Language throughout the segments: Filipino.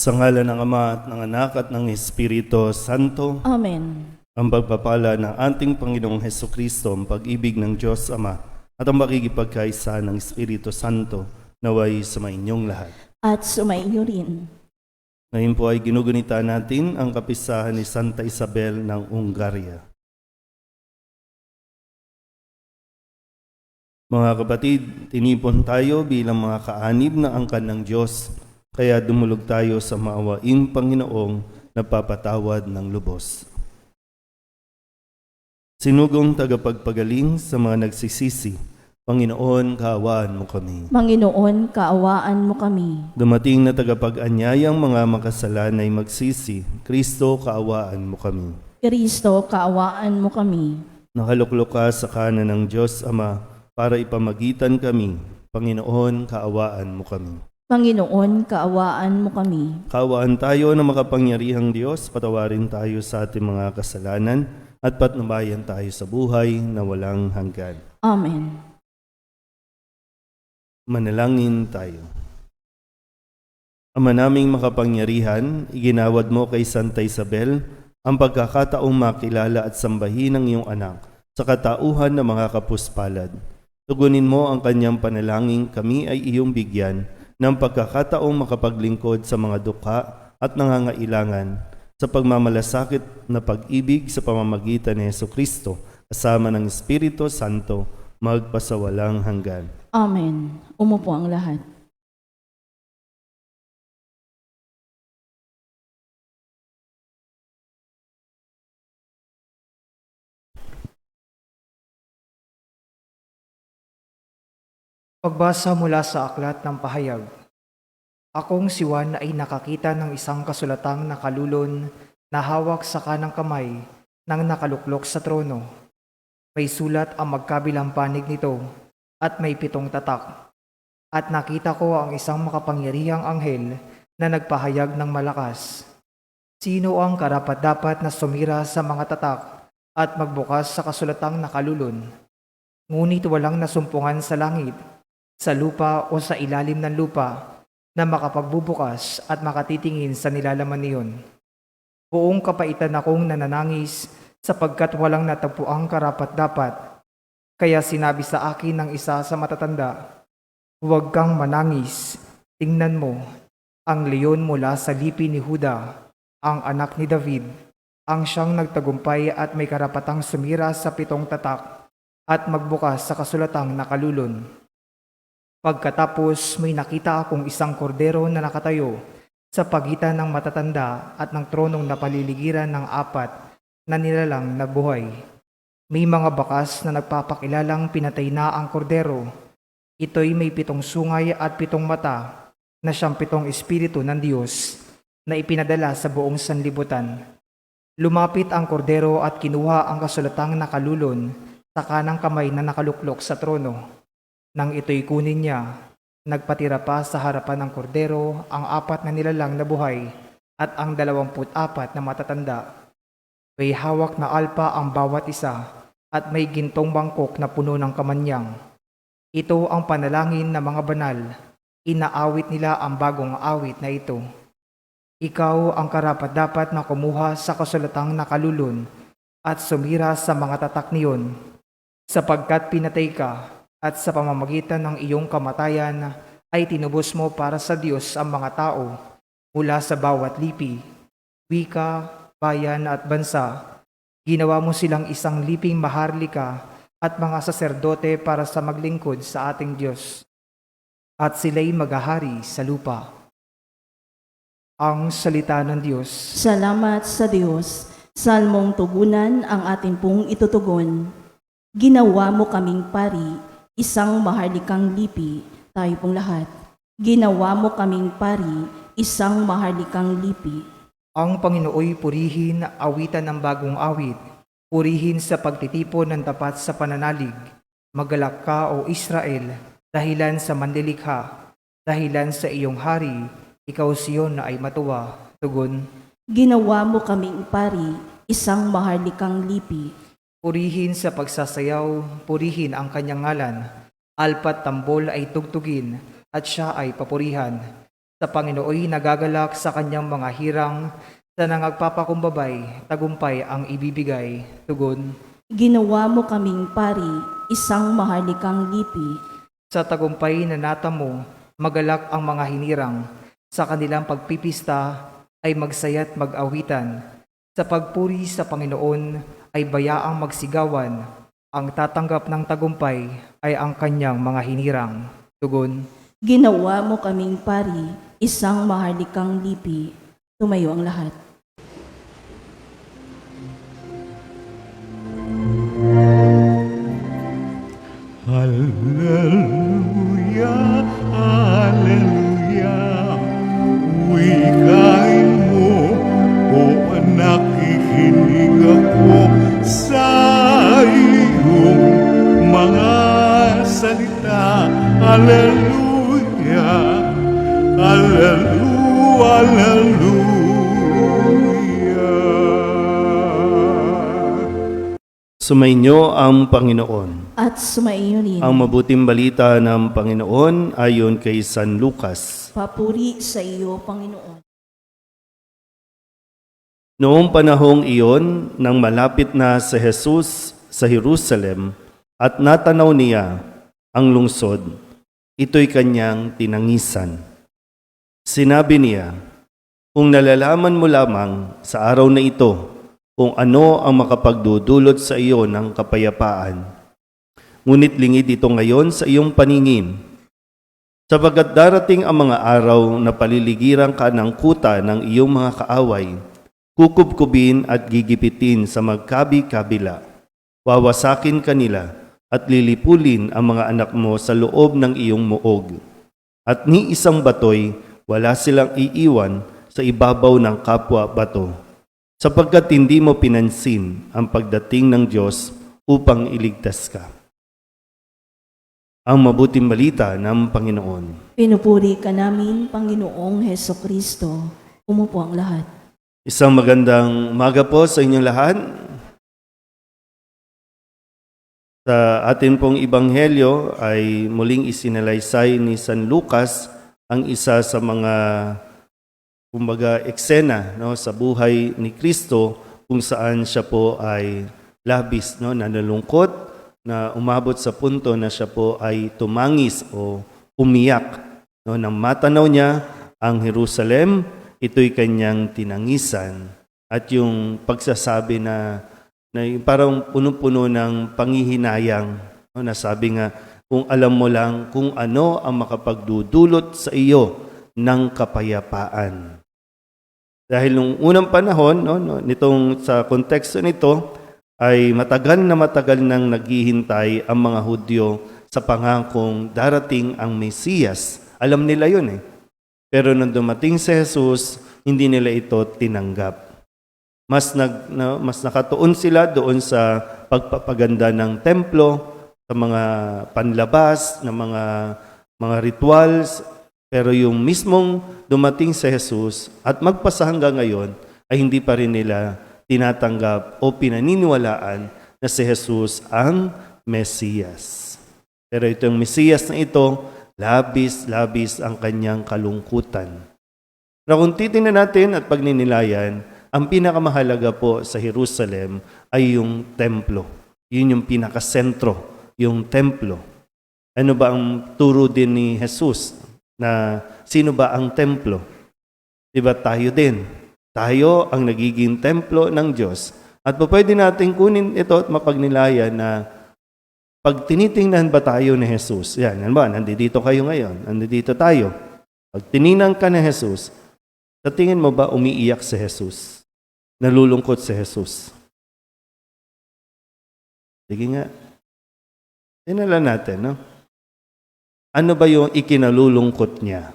Sa ngalan ng Ama at ng Anak at ng Espiritu Santo, Amen. ang pagpapala ng ating Panginoong Hesukristo, ang pag-ibig ng Diyos Ama, at ang makikipagkaisa ng Espiritu Santo, naway sumainyong lahat. At sumainyo rin. Ngayon po ay ginugunita natin ang kapistahan ni Santa Isabel ng Hungaria. Mga kapatid, tinipon tayo bilang mga kaanib na angkan ng Diyos, kaya dumulog tayo sa maawaing Panginoong napapatawad ng lubos. Sinugong tagapagpagaling sa mga nagsisisi, Panginoon, kaawaan mo kami. Panginoon, kaawaan mo kami. Dumating na tagapag-anyayang mga makasalanay magsisi, Kristo, kaawaan mo kami. Kristo, kaawaan mo kami. Nakaluklok ka sa kanan ng Diyos Ama para ipamagitan kami, Panginoon, kaawaan mo kami. Panginoon, kaawaan mo kami. Kaawaan tayo na makapangyarihang Diyos, patawarin tayo sa ating mga kasalanan at patnubayan tayo sa buhay na walang hanggan. Amen. Manalangin tayo. Ama naming makapangyarihan, iginawad mo kay Santa Isabel ang pagkakataong makilala at sambahin ng iyong anak sa katauhan ng mga kapuspalad. Tugunin mo ang kanyang panalangin, kami ay iyong bigyan ng pagkakataong makapaglingkod sa mga dukha at nangangailangan sa pagmamalasakit na pag-ibig sa pamamagitan ni Hesukristo kasama ng Espiritu Santo magpasawalang hanggan. Amen. Umupo ang lahat. Pagbasa mula sa Aklat ng Pahayag. Akong si Juan ay nakakita ng isang kasulatang nakalulon na hawak sa kanang kamay ng nakaluklok sa trono. May sulat ang magkabilang panig nito at may 7 tatak. At nakita ko ang isang makapangyarihang anghel na nagpahayag ng malakas. Sino ang karapat-dapat na sumira sa mga tatak at magbukas sa kasulatang nakalulon? Ngunit walang nasumpungan sa langit, sa lupa o sa ilalim ng lupa na makapagbubukas at makatitingin sa nilalaman niyon. Buong kapaitan akong nananangis sapagkat walang natagpuang karapat-dapat. Kaya sinabi sa akin ng isa sa matatanda, "Huwag kang manangis, tingnan mo, ang leon mula sa lipi ni Huda, ang anak ni David, ang siyang nagtagumpay at may karapatang sumira sa 7 tatak at magbukas sa kasulatang nakalulon." Pagkatapos may nakita akong isang kordero na nakatayo sa pagitan ng matatanda at ng tronong napaliligiran ng 4 na nilalang na buhay. May mga bakas na nagpapakilalang pinatay na ang kordero. Ito'y may 7 sungay at 7 mata na siyang 7 espiritu ng Diyos na ipinadala sa buong sanlibutan. Lumapit ang kordero at kinuha ang kasulatang nakalulon sa kanang kamay na nakaluklok sa trono. Nang ito'y kunin niya, nagpatira pa sa harapan ng kordero ang 4 na nilalang na buhay at ang 24 na matatanda. May hawak na alpa ang bawat isa at may gintong bangkok na puno ng kamanyang. Ito ang panalangin ng mga banal. Inaawit nila ang bagong awit na ito. Ikaw ang karapat-dapat na kumuha sa kasulatang nakalulon at sumira sa mga tatak niyon, sapagkat pinatay ka at sa pamamagitan ng iyong kamatayan ay tinubos mo para sa Diyos ang mga tao mula sa bawat lipi, wika, bayan at bansa. Ginawa mo silang isang liping maharlika at mga saserdote para sa maglingkod sa ating Diyos. At sila'y maghahari sa lupa. Ang salita ng Diyos. Salamat sa Diyos. Salmong tugunan ang ating pong itutugon. Ginawa mo kaming pari, isang maharlikang lipi, tayo pong lahat. Ginawa mo kaming pari, isang maharlikang lipi. Ang Panginooy purihin, awitan ng bagong awit. Purihin sa pagtitipon ng tapat sa pananalig. Magalak ka, O Israel, dahilan sa manlilikha. Dahilan sa iyong hari, ikaw Sion na ay matuwa. Tugon. Ginawa mo kaming pari, isang maharlikang lipi. Purihin sa pagsasayaw, purihin ang kanyang ngalan. Alpat tambol ay tugtugin, at siya ay papurihan. Sa Panginooy nagagalak sa kanyang mga hirang, sa nangagpapakumbabay, tagumpay ang ibibigay. Tugon, Ginawa mo kaming pari, isang maharlikang lipi. sa tagumpay na natamo, magalak ang mga hinirang. Sa kanilang pagpipista ay magsaya't mag-awitan. Sa pagpuri sa Panginoon ay bayaang magsigawan. Ang tatanggap ng tagumpay ay ang kanyang mga hinirang. Tugon, Ginawa mo kaming pari, isang maharlikang lipi. Tumayo ang lahat. Hallelujah, hallelujah. Wikain mo, o anak, ikinig ako sa iyong mga salita. Hallelujah, hallelujah, hallelujah. Sumainyo ang Panginoon. At sumaiyo rin. Ang mabuting balita ng Panginoon ayon kay San Lucas. Papuri sa iyo, Panginoon. Noong panahong iyon, nang malapit na si Jesus sa Jerusalem at natanaw niya ang lungsod, ito'y kanyang tinangisan. Sinabi niya, kung nalalaman mo lamang sa araw na ito kung ano ang makapagdudulot sa iyo ng kapayapaan, ngunit lingid ito ngayon sa iyong paningin, sapagkat darating ang mga araw na paliligiran ka ng kuta ng iyong mga kaaway, kukubkubin at gigipitin sa magkabi-kabila. Wawasakin kanila at lilipulin ang mga anak mo sa loob ng iyong muog. At ni isang batoy, wala silang iiwan sa ibabaw ng kapwa bato, sapagkat hindi mo pinansin ang pagdating ng Diyos upang iligtas ka. Ang mabuting balita ng Panginoon. Pinupuri ka namin, Panginoong Heso Kristo. Umupo ang lahat. Isang magandang umaga po sa inyong lahat. Sa atin pong Ebanghelyo ay muling isinalaysay ni San Lucas ang isa sa mga eksena sa buhay ni Kristo kung saan siya po ay labis nalulungkot na umabot sa punto na siya po ay tumangis o umiyak nang matanaw niya ang Jerusalem. Ito'y kanyang tinangisan at yung pagsasabi na parang puno-puno ng panghihinayang na sabi nga, kung alam mo lang kung ano ang makapagdudulot sa iyo ng kapayapaan. Dahil nung unang panahon, nitong sa konteksto nito, ay matagal nang naghihintay ang mga Hudyo sa pangakong darating ang Mesiyas. Alam nila yun Pero nung dumating si Jesus, hindi nila ito tinanggap. Mas nakatuon sila doon sa pagpapaganda ng templo, sa mga panlabas, na mga rituals. Pero yung mismong dumating si Jesus at magpasa hanggang ngayon, ay hindi pa rin nila tinatanggap o pinaniniwalaan na si Jesus ang Mesiyas. Pero itong Mesiyas na ito, labis ang kanyang kalungkutan. Na kung titingnan natin at pagninilayan, ang pinakamahalaga po sa Jerusalem ay yung templo. Yun yung pinakasentro, yung templo. Ano ba ang turo din ni Jesus? Na sino ba ang templo? Diba tayo din? Tayo ang nagiging templo ng Diyos. At pwede natin kunin ito at mapagnilayan na pag tinitingnan ba tayo ni Jesus, nandito kayo ngayon, nandito tayo. Pag tiningnan ka ni Jesus, sa tingin mo ba umiiyak si Jesus? Nalulungkot si Jesus? Sige nga. Tingnan natin, Ano ba yung ikinalulungkot niya?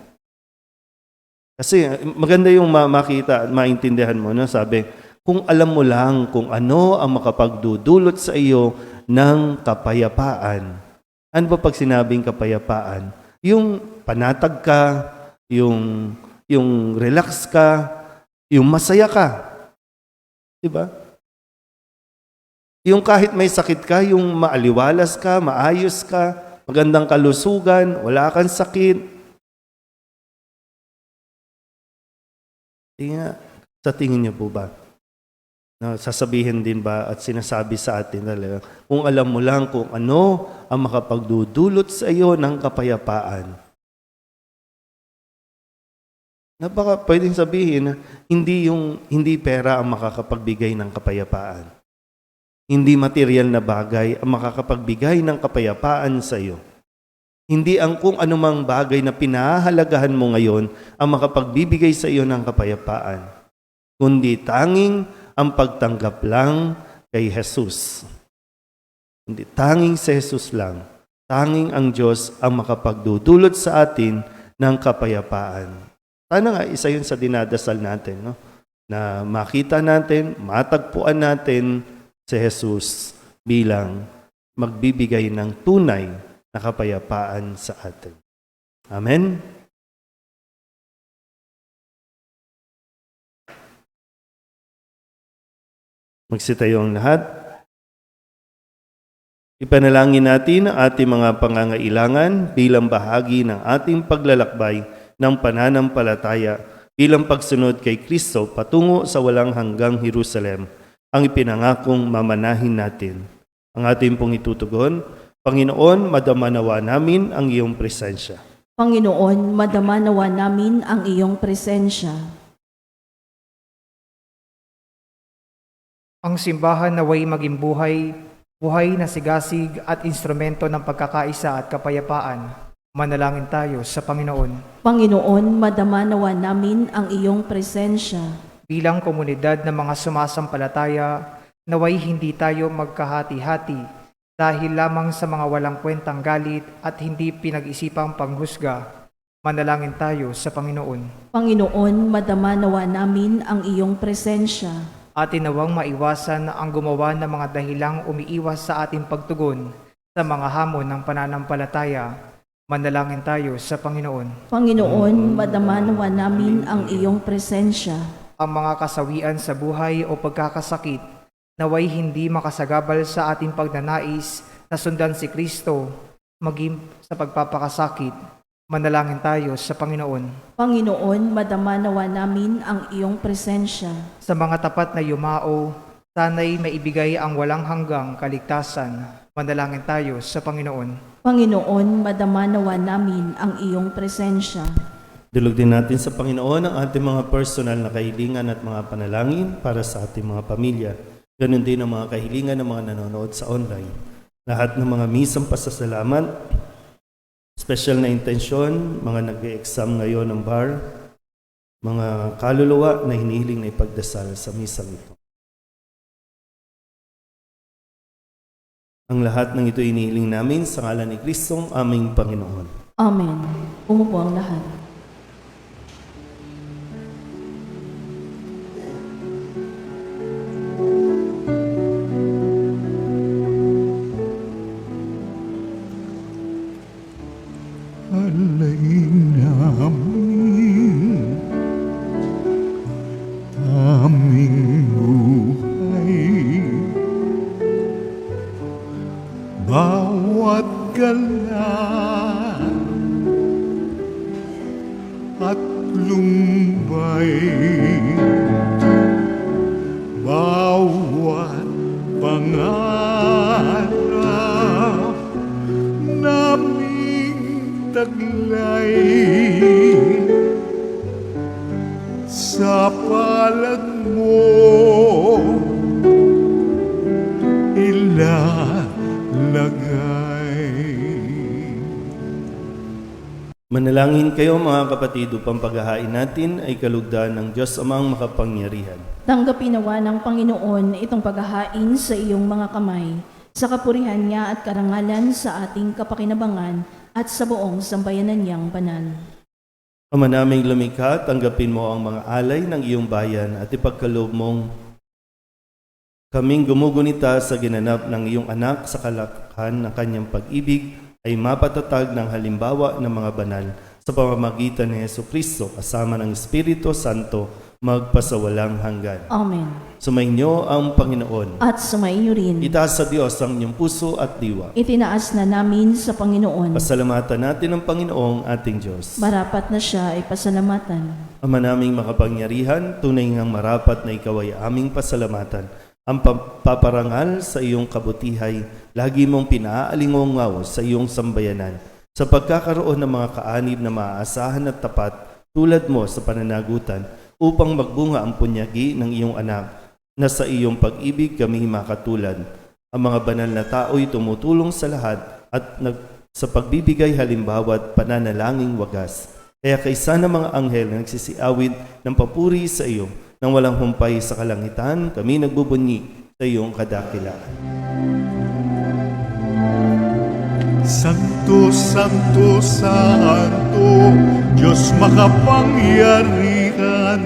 Kasi maganda yung makita at maintindihan mo, sabi, kung alam mo lang kung ano ang makapagdudulot sa iyo ng kapayapaan. Ano ba pag sinabing kapayapaan? Yung panatag ka, yung relax ka, yung masaya ka. Diba? Yung kahit may sakit ka, yung maaliwalas ka, maayos ka, magandang kalusugan, wala kang sakit. Sa tingin niyo po ba? Na sasabihin din ba at sinasabi sa atin talaga, kung alam mo lang kung ano ang makapagdudulot sa iyo ng kapayapaan. Baka pwedeng sabihin na hindi pera ang makakapagbigay ng kapayapaan. Hindi material na bagay ang makakapagbigay ng kapayapaan sa iyo. Hindi ang kung anumang bagay na pinahahalagahan mo ngayon ang makapagbibigay sa iyo ng kapayapaan, kundi tanging ang pagtanggap lang kay Jesus. Hindi tanging si Jesus lang, tanging ang Diyos ang makapagdudulot sa atin ng kapayapaan. Sana nga isa yun sa dinadasal natin, no? Na makita natin, matagpuan natin si Jesus bilang magbibigay ng tunay na kapayapaan sa atin. Amen? Magsitayo ang lahat. Ipanalangin natin ang ating mga pangangailangan bilang bahagi ng ating paglalakbay ng pananampalataya bilang pagsunod kay Kristo patungo sa walang hanggang Jerusalem, ang ipinangakong mamanahin natin. Ang ating pong itutugon, Panginoon, madama nawa namin ang iyong presensya. Panginoon, madama nawa namin ang iyong presensya. Ang simbahan naway maging buhay na sigasig at instrumento ng pagkakaisa at kapayapaan. Manalangin tayo sa Panginoon. Panginoon, madama nawa namin ang iyong presensya. Bilang komunidad ng mga sumasampalataya, naway hindi tayo magkahati-hati dahil lamang sa mga walang kwentang galit at hindi pinag-isipang panghusga. Manalangin tayo sa Panginoon. Panginoon, madama nawa namin ang iyong presensya. Atin nawang maiwasan ang gumawa ng mga dahilang umiiwas sa ating pagtugon sa mga hamon ng pananampalataya. Manalangin tayo sa Panginoon. Panginoon, madama nawa namin ang iyong presensya. Ang mga kasawian sa buhay o pagkakasakit, naway hindi makasagabal sa ating pagnanais na sundan si Kristo, maging sa pagpapakasakit. Manalangin tayo sa Panginoon. Panginoon, madama nawa namin ang iyong presensya. Sa mga tapat na yumao, sana'y maibigay ang walang hanggang kaligtasan. Manalangin tayo sa Panginoon. Panginoon, madama nawa namin ang iyong presensya. Dulog din natin sa Panginoon ang ating mga personal na kahilingan at mga panalangin para sa ating mga pamilya. Ganon din ang mga kahilingan ng mga nanonood sa online. Lahat ng mga misang pasasalamat, special na intensyon, mga nag-exam ngayon ng bar, mga kaluluwa na hinihiling na ipagdasal sa misang ito. Ang lahat ng ito inihiling namin sa ngalan ni Kristong aming Panginoon. Amen. Umupo ang lahat. Alain namin aming buhay, bawat gala at lumbay, bawat pangarap naming taglay sa palad mo ilalagay. Manalangin kayo mga kapatid upang paghahain natin ay kalugdan ng Diyos amang makapangyarihan. Tanggapin nawa ng Panginoon itong paghahain sa iyong mga kamay, sa kapurihan niya at karangalan sa ating kapakinabangan at sa buong sambayanan niyang banal. Ama naming lumikha, tanggapin mo ang mga alay ng iyong bayan at ipagkaloob mong kaming gumugunita sa ginanap ng iyong anak sa kalakhan ng kanyang pag-ibig ay mapatatag ng halimbawa ng mga banal sa pamamagitan ni Jesucristo kasama ng Espiritu Santo magpasawalang hanggan. Amen. Sumainyo ang Panginoon. At sumainyo rin. Itaas sa Diyos ang inyong puso at diwa. Itinaas na namin sa Panginoon. Pasalamatan natin ang Panginoong ating Diyos. Marapat na siya ay pasalamatan. Ama naming makapangyarihan, tunay ngang marapat na ikaw ay aming pasalamatan. Ang paparangal sa iyong kabutihay, lagi mong pinaalingongaw sa iyong sambayanan. Sa pagkakaroon ng mga kaanib na maaasahan at tapat, tulad mo sa pananagutan, upang magbunga ang punyagi ng iyong anak, na sa iyong pag-ibig kami makatulad. Ang mga banal na tao'y tumutulong sa lahat at sa pagbibigay halimbawa at pananalangin wagas. Kaya kaysa ng mga anghel na nagsisiawit ng papuri sa iyo, nang walang humpay sa kalangitan, kami nagbubunyi sa iyong kadakilaan. Santo, Santo, Santo, Diyos makapangyarihan,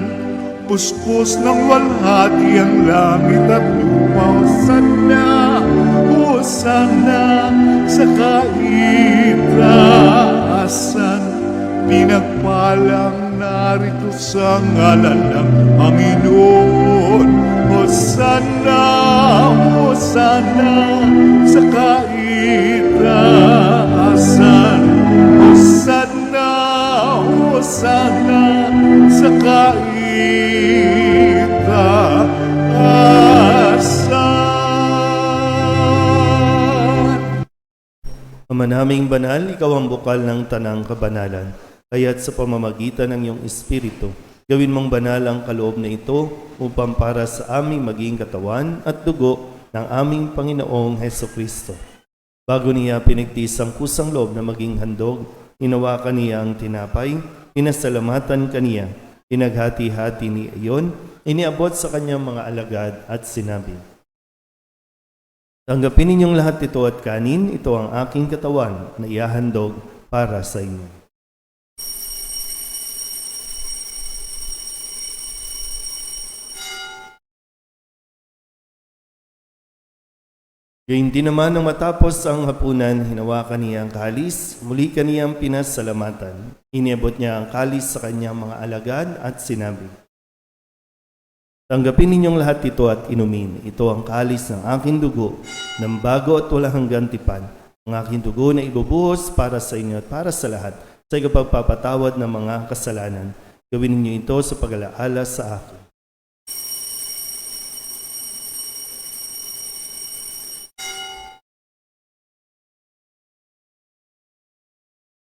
puspos ng walhati ang langit at lupa. Hosana, Hosana sa kaitaasan, pinagpalang narito sa ngalan ng Panginoon. Hosana, Hosana sa kaitaasan, Hosana, Hosana sa kaitaasan. Ama naming banal, ikaw ang bukal ng tanang kabanalan. Kaya't sa pamamagitan ng iyong Espiritu, gawin mong banal ang kaloob na ito upang para sa aming maging katawan at dugo ng aming Panginoong Hesukristo. Bago niya pinigtis ang kusang loob na maging handog, hinawakan niya ang tinapay, pinasalamatan kaniya, pinaghati-hati niya iyon, iniabot sa kanyang mga alagad at sinabi, "Tanggapin ninyong lahat ito at kanin, ito ang aking katawan na ihahandog para sa inyo." Gayun din naman nang matapos ang hapunan, hinawakan niya ang kalis, muli kaniyang pinasalamatan. Iniabot niya ang kalis sa kanyang mga alagad at sinabi, "Tanggapin ninyong lahat ito at inumin. Ito ang kalis ng aking dugo, ng bago at walang hanggang tipan. Ang aking dugo na ibubuhos para sa inyo at para sa lahat, sa ikapagpapatawad ng mga kasalanan. Gawin ninyo ito sa pag-alaala sa akin."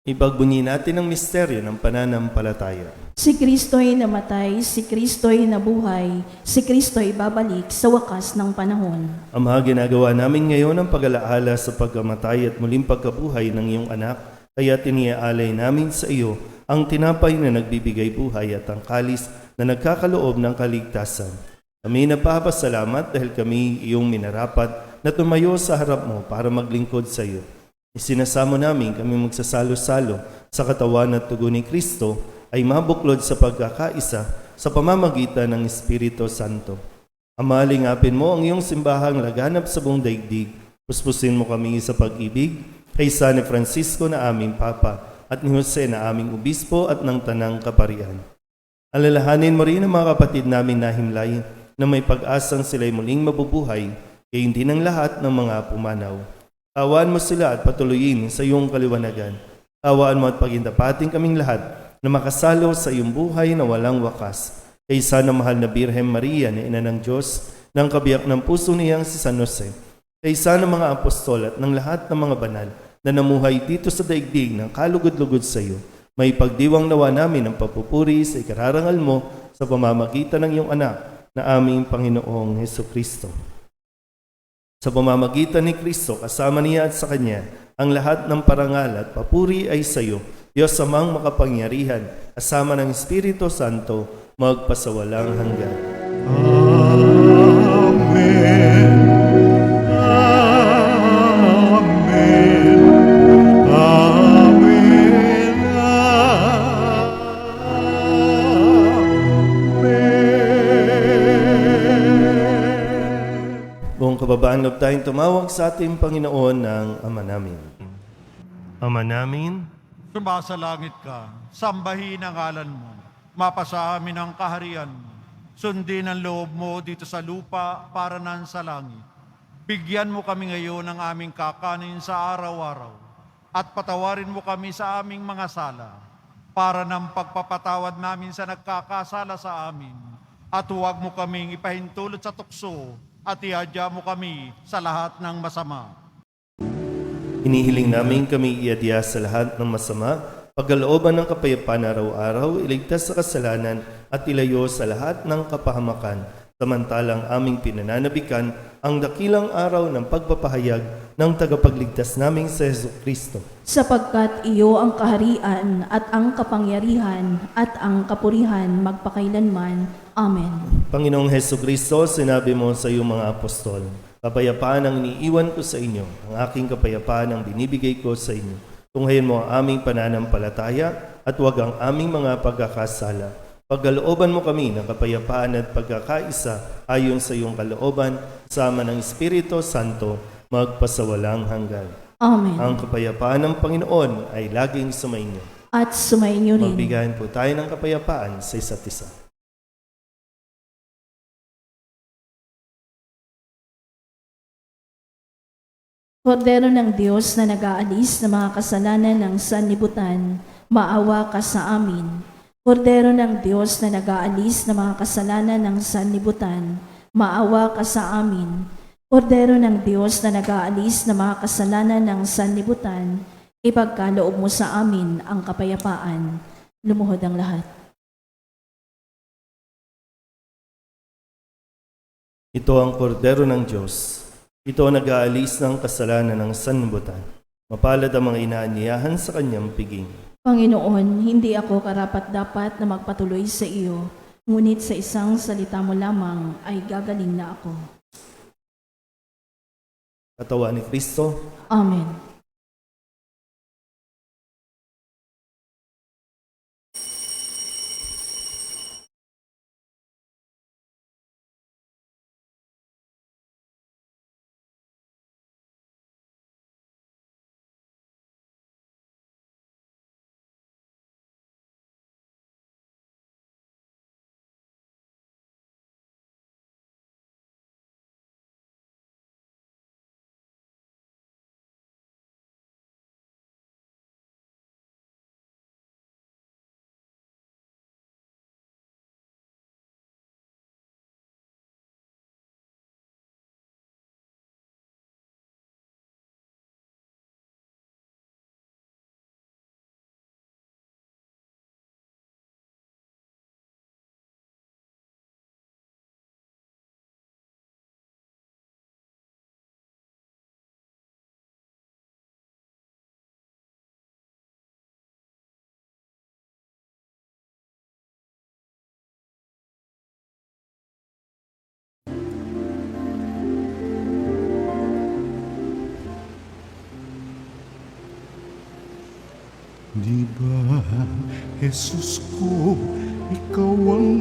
Ipagbunyi natin ang misteryo ng pananampalataya. Si Kristo'y namatay, si Kristo'y nabuhay, si Kristo'y babalik sa wakas ng panahon. Ama, ginagawa namin ngayon ang pag-alaala sa pagkamatay at muling pagkabuhay ng iyong anak, kaya tiniaalay namin sa iyo ang tinapay na nagbibigay buhay at ang kalis na nagkakaloob ng kaligtasan. Kami napapasalamat dahil kami iyong minarapat na tumayo sa harap mo para maglingkod sa iyo. Isinasamo namin kami magsasalo-salo sa katawan at tugo ni Kristo ay mabuklod sa pagkakaisa sa pamamagitan ng Espiritu Santo. Ama, lingapin mo ang iyong simbahang laganap sa buong daigdig. Puspusin mo kami sa pag-ibig kay San Francisco na aming Papa at ni Jose na aming Obispo at ng Tanang Kaparian. Alalahanin mo rin ang mga kapatid namin na himlay na may pag-asang sila'y muling mabubuhay, gayon din ang lahat ng mga pumanaw. Awaan mo sila at patuloyin sa iyong kaliwanagan. Awaan mo at pagindapating kaming lahat na makasalo sa iyong buhay na walang wakas. Kaysa na mahal na Birhen Maria na ina ng Diyos, ng kabiyak ng puso niyang si San Jose. Kaysa ng mga apostol at ng lahat ng mga banal na namuhay dito sa daigdig ng kalugod-lugod sa iyo. May pagdiwang nawa namin ang papupuri sa ikararangal mo sa pamamagitan ng iyong anak na aming Panginoong Hesukristo. Sa pamamagitan ni Kristo, kasama niya at sa Kanya, ang lahat ng parangal at papuri ay sa iyo, Diyos amang makapangyarihan, kasama ng Espiritu Santo, magpasawalang hanggan. Amen. Amen. Amen. Amen. Buong kababaan loob tayong tumawag sa ating Panginoon ng Ama namin. Ama namin, Sumasalangit ka, sambahin ang ngalan mo, mapasa amin ang kaharian mo, Sundin ang loob mo dito sa lupa para nan sa langit. Bigyan mo kami ngayon ng aming kakanin sa araw-araw at patawarin mo kami sa aming mga sala para ng pagpapatawad namin sa nagkakasala sa amin. At huwag mo kaming ipahintulot sa tukso at iadya mo kami sa lahat ng masama. Hinihiling namin kami iadya sa lahat ng masama, pagkalooban ng kapayapaan araw-araw, iligtas sa kasalanan at ilayo sa lahat ng kapahamakan, samantalang aming pinananabikan ang dakilang araw ng pagpapahayag ng tagapagligtas naming sa Jesucristo. Sapagkat iyo ang kaharian at ang kapangyarihan at ang kapurihan magpakailanman. Amen. Panginoong Jesucristo, sinabi mo sa iyong mga apostol, kapayapaan ang iniiwan ko sa inyo, ang aking kapayapaan ang binibigay ko sa inyo. Tunghayin mo ang aming pananampalataya at huwag ang aming mga pagkakasala. Pagkalooban mo kami ng kapayapaan at pagkakaisa ayon sa iyong kalooban, sama ng Espiritu Santo, magpasawalang hanggan. Amen. Ang kapayapaan ng Panginoon ay laging sumainyo. At sumainyo rin. Magbigayan po tayo ng kapayapaan sa isa't isa. Kordero ng Diyos na nag-aalis ng mga kasalanan ng sanlibutan, maawa ka sa amin. Kordero ng Diyos na nag-aalis ng mga kasalanan ng sanlibutan, maawa ka sa amin. Kordero ng Diyos na nag-aalis ng mga kasalanan ng sanlibutan, ipagkaloob mo sa amin ang kapayapaan. Lumuhod ang lahat. Ito ang kordero ng Diyos. Ito ang nag-aalis ng kasalanan ng sanlibutan. Mapalad ang mga inaanyayahan sa kanyang piging. Panginoon, hindi ako karapat-dapat na magpatuloy sa iyo, ngunit sa isang salita mo lamang ay gagaling na ako. Katawan ni Kristo, Amen. Di ba, Jesus ko, ikaw ang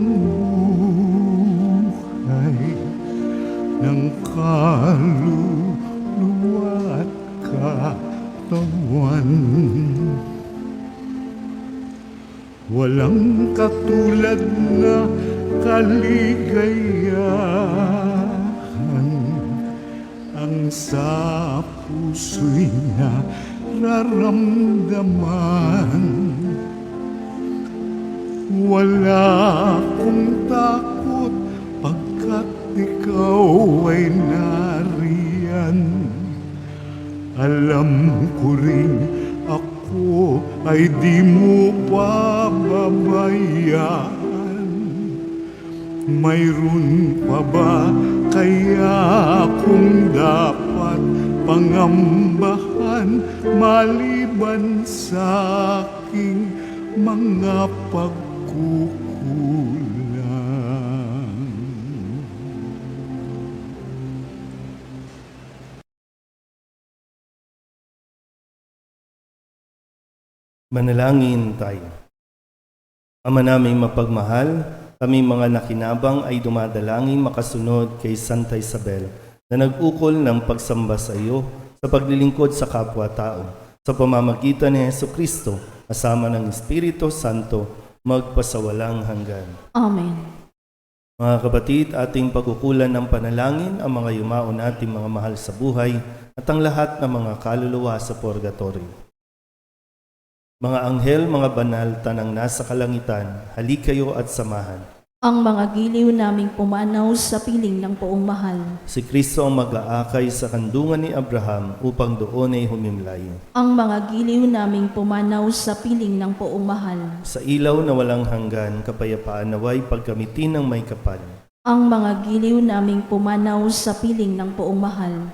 buhay ng kaluluwa at katawan. Walang katulad na kaligayahan ang sa puso'y nararamdaman. Wala akong takot pagkat ikaw ay nariyan. Alam ko rin ako ay di mo pababayaan. Mayroon pa ba kaya kung dapat pangambahan maliban sa aking mga pagkukulang? Manalangin tayo. Ama naming mapagmahal, kami mga nakinabang ay dumadalangin makasunod kay Santa Isabel na nag-ukol ng pagsamba sa iyo sa paglilingkod sa kapwa-tao sa pamamagitan ni Jesucristo kasama ng Espiritu Santo magpasawalang hanggan. Amen. Mga kapatid, ating pagkukulan ng panalangin ang mga yumao nating mga mahal sa buhay at ang lahat ng mga kaluluwa sa purgatorio. Mga anghel, mga banal, tanang nasa kalangitan, halik kayo at samahan. Ang mga giliw naming pumanaw sa piling ng poong mahal. Si Kristo ang mag-aakay sa kandungan ni Abraham upang doon ay humimlay. Ang mga giliw naming pumanaw sa piling ng poong mahal. Sa ilaw na walang hanggan, kapayapaan naway pagkamitin ng may kapal. Ang mga giliw naming pumanaw sa piling ng poong mahal.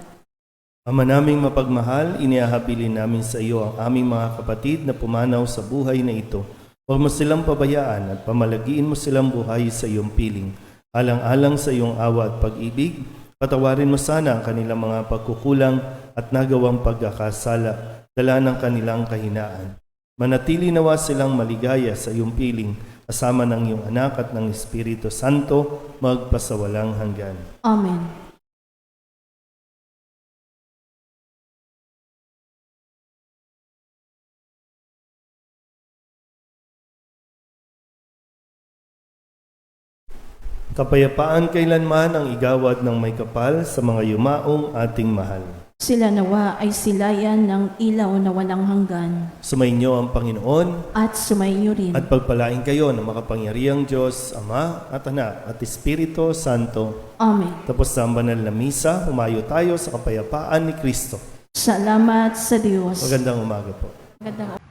Ama naming mapagmahal, iniahabilin namin sa iyo ang aming mga kapatid na pumanaw sa buhay na ito. Huwag mo silang pabayaan at pamalagiin mo silang buhay sa iyong piling. Alang-alang sa iyong awa at pag-ibig, patawarin mo sana ang kanilang mga pagkukulang at nagawang pagkakasala, dala ng kanilang kahinaan. Manatili nawa silang maligaya sa iyong piling, kasama ng iyong anak at ng Espiritu Santo, magpasawalang hanggan. Amen. Kapayapaan kailanman ang igawad ng may kapal sa mga yumaong ating mahal. Sila nawa ay silayan ng ilaw na walang hanggan. Sumainyo ang Panginoon At sumainyo rin. at pagpalain kayo ng makapangyarihang Diyos, Ama at Anak at Espiritu Santo. Amen. Tapos sa banal na misa, humayo tayo sa kapayapaan ni Kristo. Salamat sa Diyos. Magandang umaga po. Magandang